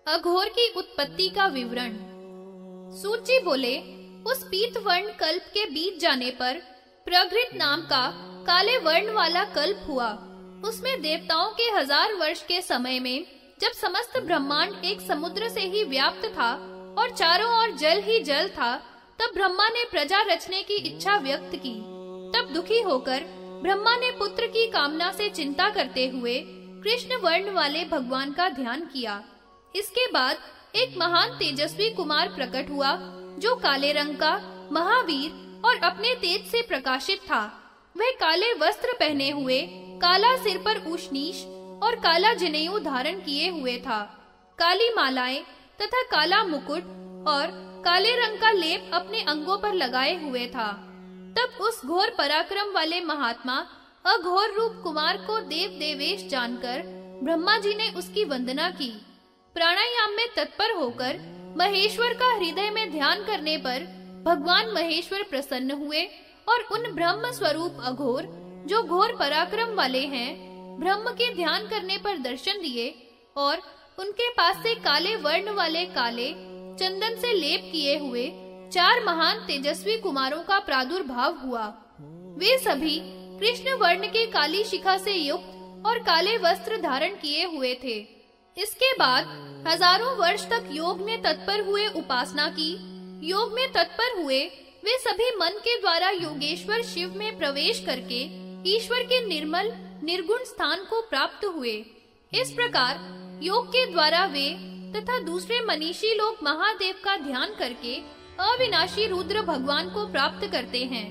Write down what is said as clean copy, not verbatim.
अघोर की उत्पत्ति का विवरण। सूत जी बोले, उस पीत वर्ण कल्प के बीत जाने पर प्रघृत नाम का काले वर्ण वाला कल्प हुआ। उसमें देवताओं के 1000 वर्ष के समय में, जब समस्त ब्रह्मांड एक समुद्र से ही व्याप्त था और चारों ओर जल ही जल था, तब ब्रह्मा ने प्रजा रचने की इच्छा व्यक्त की। तब दुखी होकर ब्रह्मा ने पुत्र की कामना से चिंता करते हुए कृष्ण वर्ण वाले भगवान का ध्यान किया। इसके बाद एक महान तेजस्वी कुमार प्रकट हुआ, जो काले रंग का महावीर और अपने तेज से प्रकाशित था। वह काले वस्त्र पहने हुए, काला सिर पर उष्णीश और काला जनेऊ धारण किए हुए था। काली मालाएं तथा काला मुकुट और काले रंग का लेप अपने अंगों पर लगाए हुए था। तब उस घोर पराक्रम वाले महात्मा अघोर रूप कुमार को देव देवेश जानकर ब्रह्मा जी ने उसकी वंदना की। प्राणायाम में तत्पर होकर महेश्वर का हृदय में ध्यान करने पर भगवान महेश्वर प्रसन्न हुए और उन ब्रह्म स्वरूप अघोर, जो घोर पराक्रम वाले हैं, ब्रह्म के ध्यान करने पर दर्शन दिए और उनके पास से काले वर्ण वाले काले चंदन से लेप किए हुए 4 महान तेजस्वी कुमारों का प्रादुर्भाव हुआ। वे सभी कृष्ण वर्ण के काली शिखा से युक्त और काले वस्त्र धारण किए हुए थे। इसके बाद हजारों वर्ष तक योग में तत्पर हुए उपासना की। योग में तत्पर हुए वे सभी मन के द्वारा योगेश्वर शिव में प्रवेश करके ईश्वर के निर्मल निर्गुण स्थान को प्राप्त हुए। इस प्रकार योग के द्वारा वे तथा दूसरे मनीषी लोग महादेव का ध्यान करके अविनाशी रुद्र भगवान को प्राप्त करते हैं।